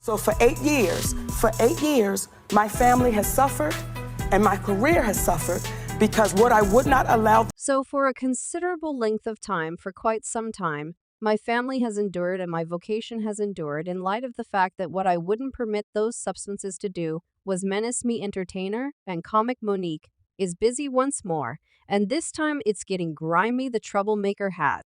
So for 8 years, my family has suffered and my career has suffered because what I would not allow. So for a considerable length of time, for quite some time, my family has endured and my vocation has endured in light of the fact that what I wouldn't permit those substances to do was menace me. Entertainer and comic Monique is busy once more, and this time it's getting grimy. The troublemaker has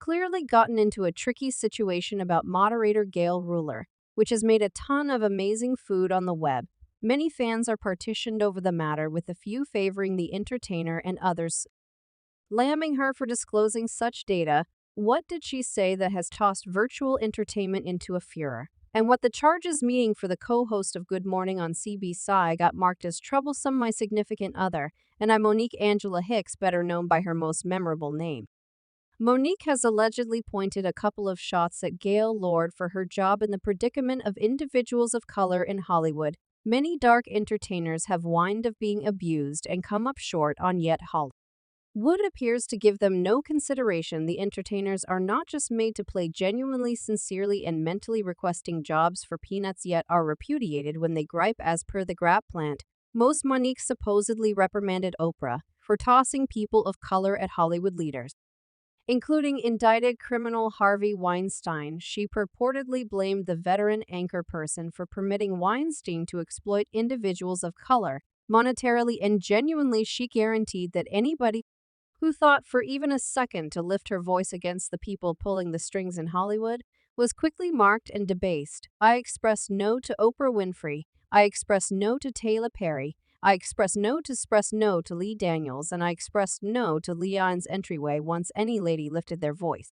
clearly gotten into a tricky situation about moderator Gayle Ruler, which has made a ton of amazing food on the web. Many fans are partitioned over the matter, with a few favoring the entertainer and others lambing her for disclosing such data. What did she say that has tossed virtual entertainment into a furor? And what the charges meaning for the co-host of Good Morning on CBC got marked as troublesome. My significant other, and I'm Monique Angela Hicks, better known by her most memorable name. Monique has allegedly pointed a couple of shots at Gayle Lord for her job in the predicament of individuals of color in Hollywood. Many dark entertainers have whined of being abused and come up short on yet Hollywood appears to give them no consideration. The entertainers are not just made to play genuinely, sincerely, and mentally requesting jobs for peanuts, yet are repudiated when they gripe. As per the Grap plant, most Monique supposedly reprimanded Oprah for tossing people of color at Hollywood leaders, including indicted criminal Harvey Weinstein. She purportedly blamed the veteran anchor person for permitting Weinstein to exploit individuals of color monetarily, and genuinely she guaranteed that anybody who thought for even a second to lift her voice against the people pulling the strings in Hollywood was quickly marked and debased. I express no to Oprah Winfrey. I express no to Tyler Perry. I express no to Lee Daniels, and I expressed no to Leon's entryway once any lady lifted their voice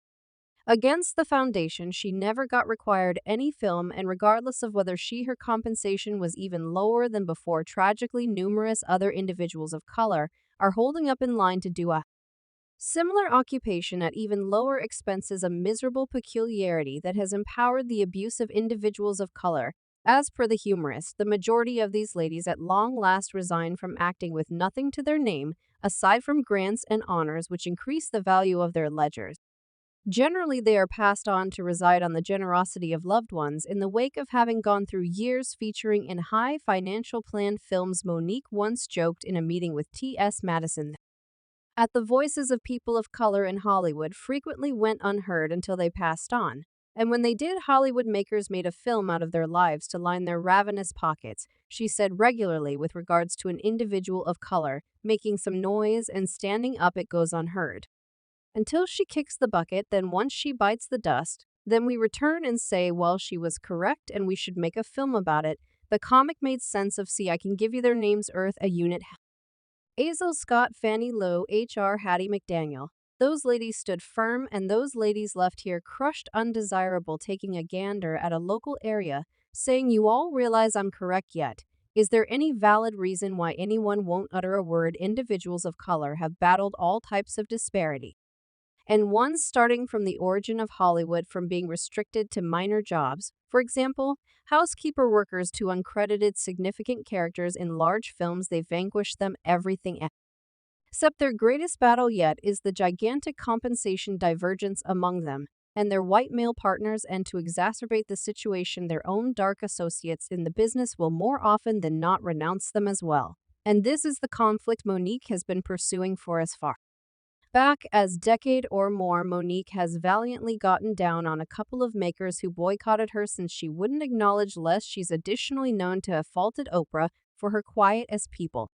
against the foundation. She never got required any film, and regardless of whether her compensation was even lower than before, tragically numerous other individuals of color are holding up in line to do a similar occupation at even lower expenses, a miserable peculiarity that has empowered the abuse of individuals of color. As per the humorist, the majority of these ladies at long last resign from acting with nothing to their name, aside from grants and honors which increase the value of their ledgers. Generally, they are passed on to reside on the generosity of loved ones in the wake of having gone through years featuring in high financial planned films. Monique once joked in a meeting with T.S. Madison that the voices of people of color in Hollywood frequently went unheard until they passed on. And when they did, Hollywood makers made a film out of their lives to line their ravenous pockets. She said regularly with regards to an individual of color making some noise and standing up, it goes unheard until she kicks the bucket. Then once she bites the dust, then we return and say, well, she was correct and we should make a film about it. The comic made sense of. See, I can give you their names: Earth, a unit, Azel Scott, Fannie Lou, H.R. Hattie McDaniel. Those ladies stood firm, and those ladies left here crushed, undesirable. Taking a gander at a local area, saying, you all realize I'm correct yet? Is there any valid reason why anyone won't utter a word? Individuals of color have battled all types of disparity, and one starting from the origin of Hollywood, from being restricted to minor jobs, for example, housekeeper workers, to uncredited significant characters in large films. They vanquished them, everything except their greatest battle yet is the gigantic compensation divergence among them and their white male partners, and to exacerbate the situation, their own dark associates in the business will more often than not renounce them as well. And this is the conflict Monique has been pursuing for as far back as decade or more. Monique has valiantly gotten down on a couple of makers who boycotted her since she wouldn't acknowledge less. She's additionally known to have faulted Oprah for her quiet as people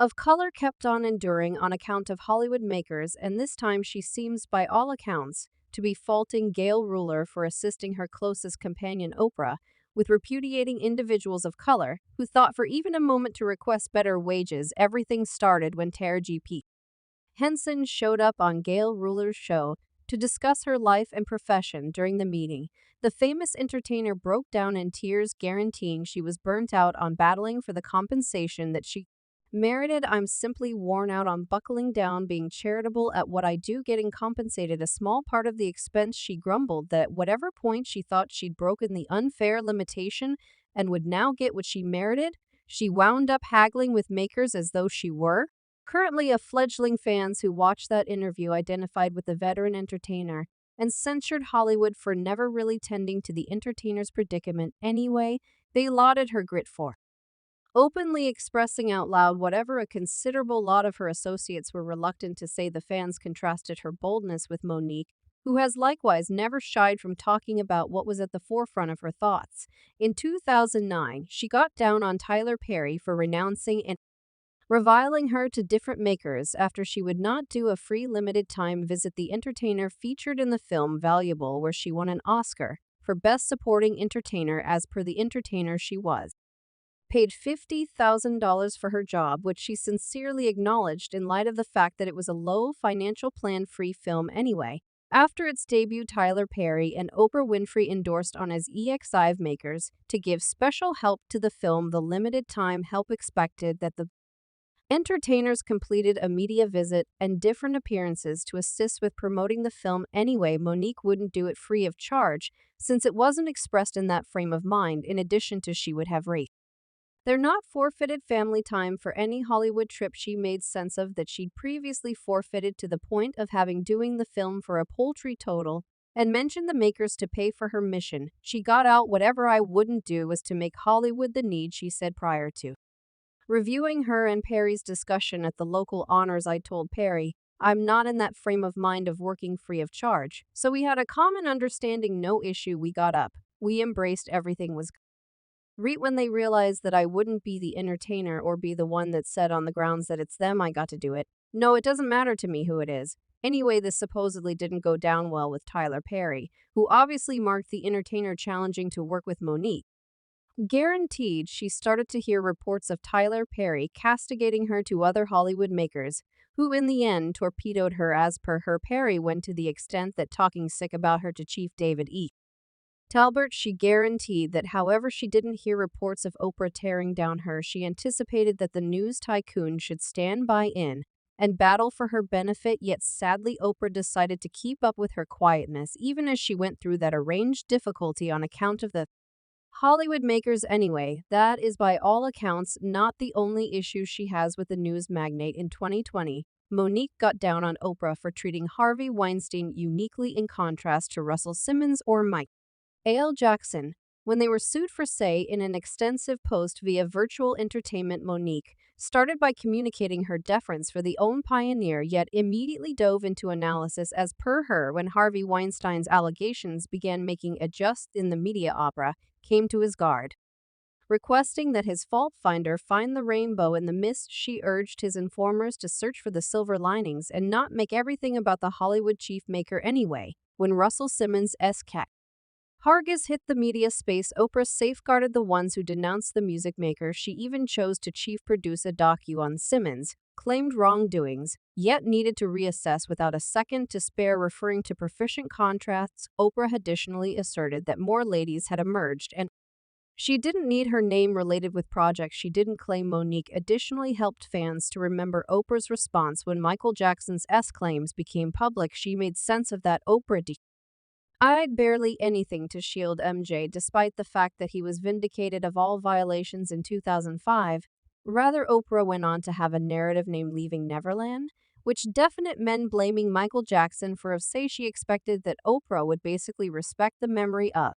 of color kept on enduring on account of Hollywood makers, and this time she seems, by all accounts, to be faulting Gayle Ruler for assisting her closest companion Oprah with repudiating individuals of color who thought for even a moment to request better wages. Everything started when Tara G.P. Henson showed up on Gayle Ruler's show to discuss her life and profession. During the meeting, the famous entertainer broke down in tears, guaranteeing she was burnt out on battling for the compensation that she merited. I'm simply worn out on buckling down, being charitable at what I do, getting compensated a small part of the expense. She grumbled that at whatever point she thought she'd broken the unfair limitation and would now get what she merited, she wound up haggling with makers as though she were currently a fledgling. Fans who watched that interview identified with the veteran entertainer and censured Hollywood for never really tending to the entertainer's predicament anyway. They lauded her grit for openly expressing out loud whatever a considerable lot of her associates were reluctant to say. The fans contrasted her boldness with Monique, who has likewise never shied from talking about what was at the forefront of her thoughts. In 2009, she got down on Tyler Perry for renouncing and reviling her to different makers after she would not do a free limited-time visit. The entertainer featured in the film Valuable, where she won an Oscar for Best Supporting Entertainer. As per the entertainer, she was paid $50,000 for her job, which she sincerely acknowledged in light of the fact that it was a low financial plan-free film anyway. After its debut, Tyler Perry and Oprah Winfrey endorsed on as EXIve makers to give special help to the film. The limited time help expected that the entertainers completed a media visit and different appearances to assist with promoting the film anyway. Monique wouldn't do it free of charge, since it wasn't expressed in that frame of mind. In addition to, she would have they're not forfeited family time for any Hollywood trip she made sense of that she'd previously forfeited, to the point of having doing the film for a paltry total, and mentioned the makers to pay for her mission. She got out whatever I wouldn't do was to make Hollywood the need, she said prior to reviewing her and Perry's discussion at the local honors. I told Perry, I'm not in that frame of mind of working free of charge. So we had a common understanding, no issue. We got up. We embraced everything was great. When they realized that I wouldn't be the entertainer or be the one that said on the grounds that it's them, I got to do it. No, it doesn't matter to me who it is. Anyway, this supposedly didn't go down well with Tyler Perry, who obviously marked the entertainer challenging to work with Monique. Guaranteed, she started to hear reports of Tyler Perry castigating her to other Hollywood makers, who in the end torpedoed her. As per her, Perry went to the extent that talking sick about her to Chief David E. Talbert. She guaranteed that however she didn't hear reports of Oprah tearing down her, she anticipated that the news tycoon should stand by in and battle for her benefit. Yet sadly, Oprah decided to keep up with her quietness even as she went through that arranged difficulty on account of the Hollywood makers anyway. That is by all accounts not the only issue she has with the news magnate. In 2020, Monique got down on Oprah for treating Harvey Weinstein uniquely, in contrast to Russell Simmons or Mike Jackson. When they were sued for say in an extensive post via virtual entertainment, Monique started by communicating her deference for the own pioneer, yet immediately dove into analysis. As per her, when Harvey Weinstein's allegations began making a just in the media, Oprah came to his guard, requesting that his fault finder find the rainbow in the mist. She urged his informers to search for the silver linings and not make everything about the Hollywood chief maker anyway. When Russell Simmons' Hargis hit the media space, Oprah safeguarded the ones who denounced the music maker. She even chose to chief produce a docu on Simmons' claimed wrongdoings, yet needed to reassess without a second to spare. Referring to proficient contrasts, Oprah additionally asserted that more ladies had emerged and she didn't need her name related with projects she didn't claim. Monique additionally helped fans to remember Oprah's response when Michael Jackson's claims became public. She made sense of that. Oprah I'd barely anything to shield MJ, despite the fact that he was vindicated of all violations in 2005. Rather, Oprah went on to have a narrative named Leaving Neverland, which definite men blaming Michael Jackson for say she expected that Oprah would basically respect the memory of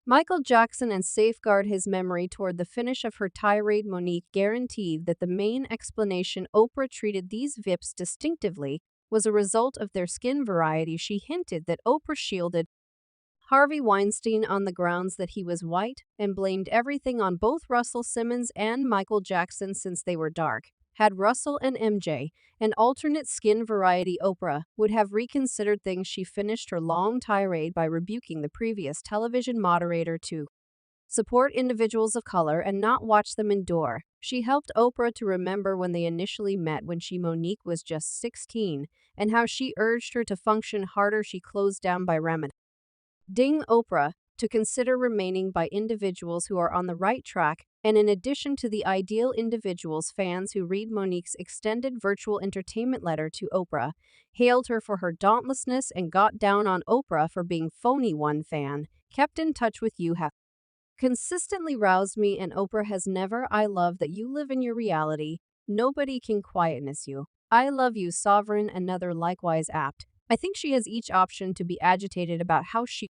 Michael Jackson and safeguard his memory. Toward the finish of her tirade, Monique guaranteed that the main explanation Oprah treated these VIPs distinctively was a result of their skin variety. She hinted that Oprah shielded Harvey Weinstein on the grounds that he was white and blamed everything on both Russell Simmons and Michael Jackson since they were dark. Had Russell and MJ an alternate skin variety, Oprah would have reconsidered things. She finished her long tirade by rebuking the previous television moderator to support individuals of color and not watch them endure. She helped Oprah to remember when they initially met when Monique was just 16 and how she urged her to function harder. She closed down by reminding Oprah to consider remaining by individuals who are on the right track, and in addition to the ideal individuals, fans who read Monique's extended virtual entertainment letter to Oprah hailed her for her dauntlessness and got down on Oprah for being phony. One fan kept in touch with you have consistently roused me, and Oprah has never. I love that you live in your reality. Nobody can quietness you. I love you, Sovereign. Another likewise apt I think she has each option to be agitated about how she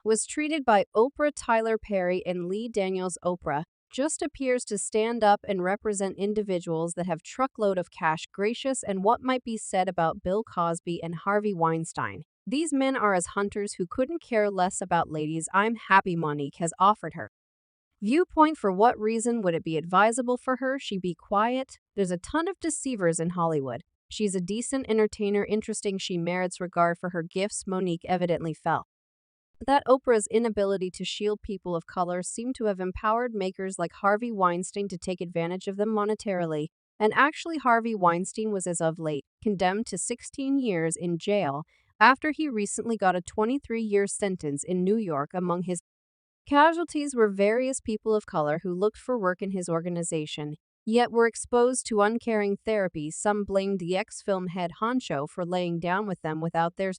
was treated by Oprah, Tyler Perry, and Lee Daniels. Oprah just appears to stand up and represent individuals that have truckload of cash gracious and what might be said about Bill Cosby and Harvey Weinstein. These men are as hunters who couldn't care less about ladies. I'm happy Monique has offered her viewpoint. For what reason would it be advisable for her she be quiet? There's a ton of deceivers in Hollywood. She's a decent entertainer, interesting, she merits regard for her gifts. Monique evidently felt that Oprah's inability to shield people of color seemed to have empowered makers like Harvey Weinstein to take advantage of them monetarily. And actually, Harvey Weinstein was as of late condemned to 16 years in jail after he recently got a 23-year sentence in New York. Among his casualties were various people of color who looked for work in his organization, yet were exposed to uncaring therapy. Some blamed the ex-film head honcho for laying down with them without their